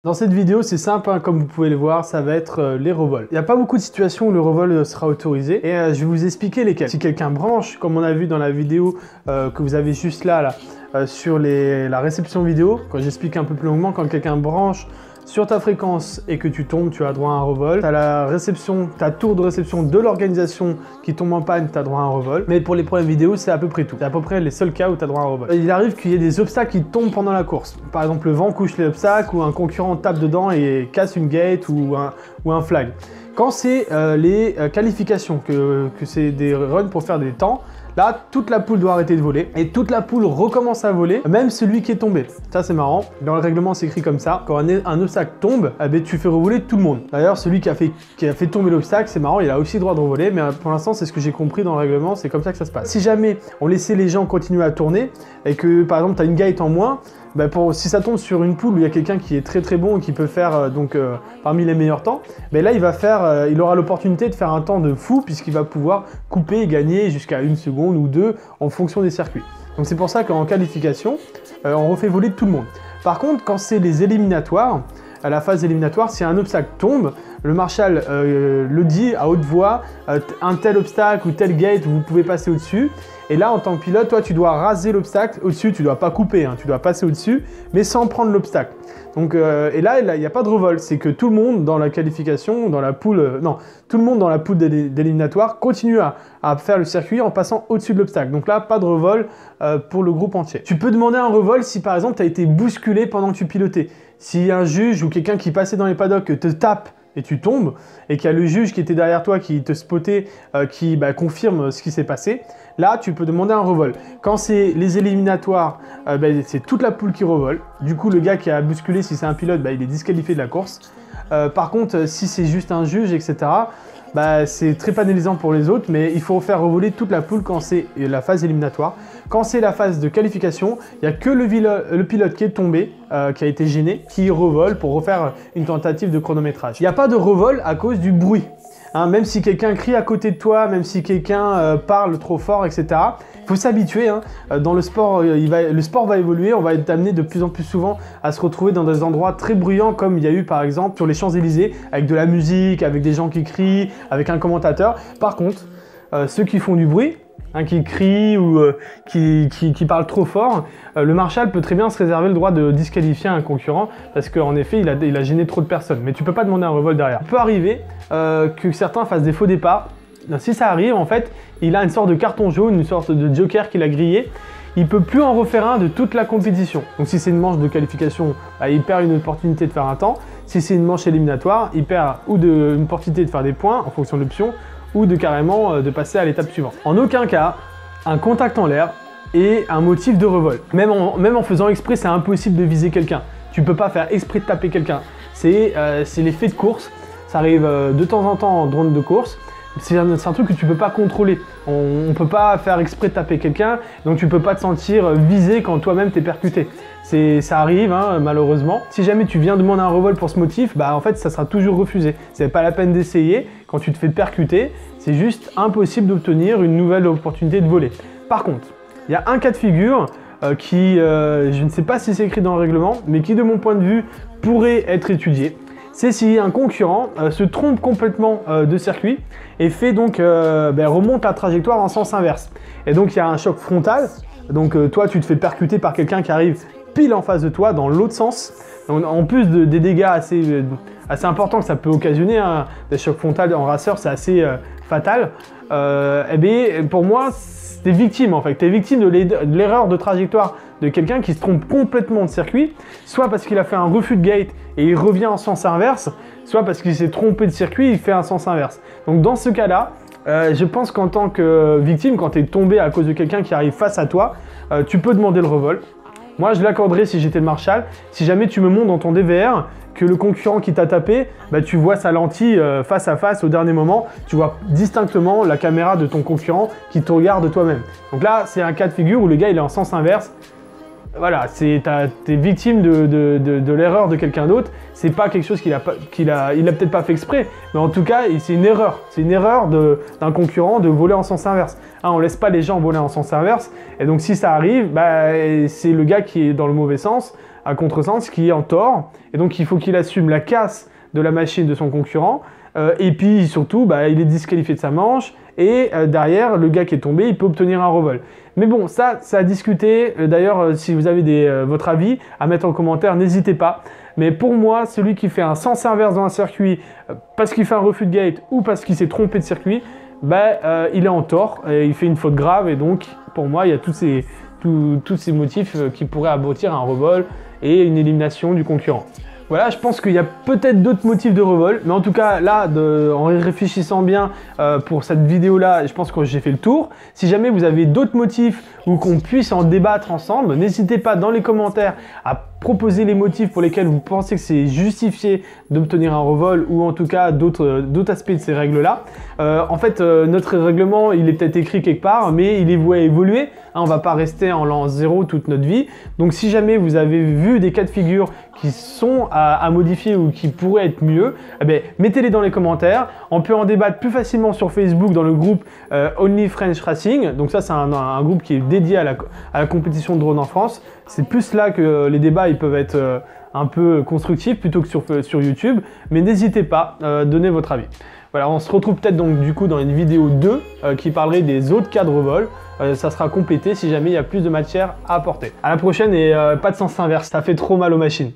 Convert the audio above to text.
Dans cette vidéo, c'est simple, hein, comme vous pouvez le voir, ça va être les revols. Il n'y a pas beaucoup de situations où le revol sera autorisé et je vais vous expliquer lesquelles. Si quelqu'un branche, comme on a vu dans la vidéo que vous avez juste là sur la réception vidéo, quand j'explique un peu plus longuement, quand quelqu'un branche sur ta fréquence et que tu tombes, tu as droit à un revol. Tu as la réception, ta tour de réception de l'organisation qui tombe en panne, tu as droit à un revol. Mais pour les problèmes vidéo, c'est à peu près tout. C'est à peu près les seuls cas où tu as droit à un revol. Il arrive qu'il y ait des obstacles qui tombent pendant la course. Par exemple, le vent couche l'obstacle ou un concurrent tape dedans et casse une gate ou un flag. Quand c'est les qualifications, que c'est des runs pour faire des temps, là, toute la poule doit arrêter de voler et toute la poule recommence à voler, même celui qui est tombé. Ça, c'est marrant. Dans le règlement, c'est écrit comme ça. Quand un obstacle tombe, eh bien, tu fais revoler tout le monde. D'ailleurs, celui qui a fait tomber l'obstacle, c'est marrant, il a aussi le droit de revoler, mais pour l'instant, c'est ce que j'ai compris dans le règlement, c'est comme ça que ça se passe. Si jamais on laissait les gens continuer à tourner et que, par exemple, tu as une gate en moins, bah si ça tombe sur une poule où il y a quelqu'un qui est très bon et qui peut faire parmi les meilleurs temps, bah là il aura l'opportunité de faire un temps de fou puisqu'il va pouvoir couper et gagner jusqu'à 1 seconde ou 2 en fonction des circuits. Donc c'est pour ça qu'en qualification, on refait voler tout le monde. Par contre, quand c'est les éliminatoires, à la phase éliminatoire, si un obstacle tombe, le marshal le dit à haute voix, un tel obstacle ou tel gate, vous pouvez passer au-dessus. Et là, en tant que pilote, toi, tu dois raser l'obstacle au-dessus, tu ne dois pas couper, hein, tu dois passer au-dessus, mais sans prendre l'obstacle. Donc, et là, il n'y a pas de revol, c'est que tout le monde dans la qualification, dans la poule, tout le monde dans la poule d'éliminatoire continue à faire le circuit en passant au-dessus de l'obstacle. Donc là, pas de revol pour le groupe entier. Tu peux demander un revol si, par exemple, tu as été bousculé pendant que tu pilotais. Si un juge ou quelqu'un qui passait dans les paddocks te tape et tu tombes, et qu'il y a le juge qui était derrière toi, qui te spottait, qui confirme ce qui s'est passé, là, tu peux demander un revol. Quand c'est les éliminatoires, c'est toute la poule qui revole. Du coup, le gars qui a bousculé, si c'est un pilote, il est disqualifié de la course. Par contre, si c'est juste un juge, etc., c'est très pénalisant pour les autres, mais il faut faire revoler toute la poule quand c'est la phase éliminatoire. Quand c'est la phase de qualification, il n'y a que le pilote qui est tombé, qui a été gêné, qui revole pour refaire une tentative de chronométrage. Il n'y a pas de revol à cause du bruit. Même si quelqu'un crie à côté de toi, même si quelqu'un parle trop fort, etc. Il faut s'habituer. Dans le sport, le sport va évoluer. On va être amené de plus en plus souvent à se retrouver dans des endroits très bruyants, comme il y a eu par exemple sur les Champs-Élysées, avec de la musique, avec des gens qui crient, avec un commentateur. Par contre, ceux qui font du bruit, qui crient ou qui parlent trop fort, le marshal peut très bien se réserver le droit de disqualifier un concurrent parce qu'en effet, il a gêné trop de personnes. Mais tu peux pas demander un revol derrière. Il peut arriver que certains fassent des faux départs. Si ça arrive, en fait, il a une sorte de carton jaune, une sorte de joker qu'il a grillé. Il peut plus en refaire un de toute la compétition. Donc si c'est une manche de qualification, il perd une opportunité de faire un temps. Si c'est une manche éliminatoire, il perd une opportunité de faire des points en fonction de l'option, ou de carrément de passer à l'étape suivante. En aucun cas, un contact en l'air est un motif de revol. Même en faisant exprès, c'est impossible de viser quelqu'un. Tu ne peux pas faire exprès de taper quelqu'un. C'est l'effet de course. Ça arrive de temps en temps en drone de course. C'est un truc que tu ne peux pas contrôler. On ne peut pas faire exprès de taper quelqu'un, donc tu ne peux pas te sentir visé quand toi-même tu es percuté. Ça arrive, malheureusement. Si jamais tu viens demander un revol pour ce motif, en fait, ça sera toujours refusé. C'est pas la peine d'essayer. Quand tu te fais percuter, c'est juste impossible d'obtenir une nouvelle opportunité de voler. Par contre, il y a un cas de figure qui, je ne sais pas si c'est écrit dans le règlement, mais qui, de mon point de vue, pourrait être étudié. C'est si un concurrent se trompe complètement de circuit et fait donc remonte la trajectoire en sens inverse. Et donc il y a un choc frontal. Donc toi, tu te fais percuter par quelqu'un qui arrive pile en face de toi dans l'autre sens. Donc, en plus des dégâts assez importants que ça peut occasionner, des chocs frontaux en raceur, c'est assez fatal. Pour moi, t'es victime en fait. T'es victime de l'erreur de trajectoire de quelqu'un qui se trompe complètement de circuit, soit parce qu'il a fait un refus de gate et il revient en sens inverse, soit parce qu'il s'est trompé de circuit et il fait un sens inverse. Donc dans ce cas-là, je pense qu'en tant que victime, quand tu es tombé à cause de quelqu'un qui arrive face à toi, tu peux demander le revol. Moi, je l'accorderais si j'étais le marshal. Si jamais tu me montres dans ton DVR que le concurrent qui t'a tapé, tu vois sa lentille face à face au dernier moment, tu vois distinctement la caméra de ton concurrent qui te regarde toi-même. Donc là, c'est un cas de figure où le gars il est en sens inverse. Voilà, t'es victime de l'erreur de quelqu'un d'autre. C'est pas quelque chose qu'il a peut-être pas fait exprès, mais en tout cas, c'est une erreur. C'est une erreur d'un concurrent de voler en sens inverse. On laisse pas les gens voler en sens inverse, et donc si ça arrive, c'est le gars qui est dans le mauvais sens. à contresens qui est en tort. Et donc il faut qu'il assume la casse de la machine de son concurrent. Et puis surtout, bah, il est disqualifié de sa manche. Et derrière, le gars qui est tombé, il peut obtenir un revol. Mais bon, ça à discuter. D'ailleurs, si vous avez votre avis à mettre en commentaire, n'hésitez pas. Mais pour moi, celui qui fait un sens inverse dans un circuit parce qu'il fait un refus de gate ou parce qu'il s'est trompé de circuit, bah, il est en tort, et il fait une faute grave. Et donc, pour moi, il y a tous ces motifs qui pourraient aboutir à un revol et une élimination du concurrent. Voilà, je pense qu'il y a peut-être d'autres motifs de revol, mais en tout cas, là, en y réfléchissant bien pour cette vidéo-là, je pense que j'ai fait le tour. Si jamais vous avez d'autres motifs ou qu'on puisse en débattre ensemble, n'hésitez pas dans les commentaires à proposer les motifs pour lesquels vous pensez que c'est justifié d'obtenir un revol ou en tout cas d'autres aspects de ces règles-là. En fait, notre règlement, il est peut-être écrit quelque part, mais il est voué à évoluer. Hein, on ne va pas rester en l'an 0 toute notre vie. Donc si jamais vous avez vu des cas de figure qui sont à modifier ou qui pourraient être mieux, eh bien, mettez-les dans les commentaires. On peut en débattre plus facilement sur Facebook dans le groupe Only French Racing. Donc ça, c'est un groupe qui est dédié à la compétition de drone en France. C'est plus là que les débats ils peuvent être un peu constructifs plutôt que sur YouTube. Mais n'hésitez pas à donner votre avis. Voilà, on se retrouve peut-être donc du coup dans une vidéo 2 qui parlerait des autres cas de revol. Ça sera complété si jamais il y a plus de matière à apporter. À la prochaine et pas de sens inverse, ça fait trop mal aux machines.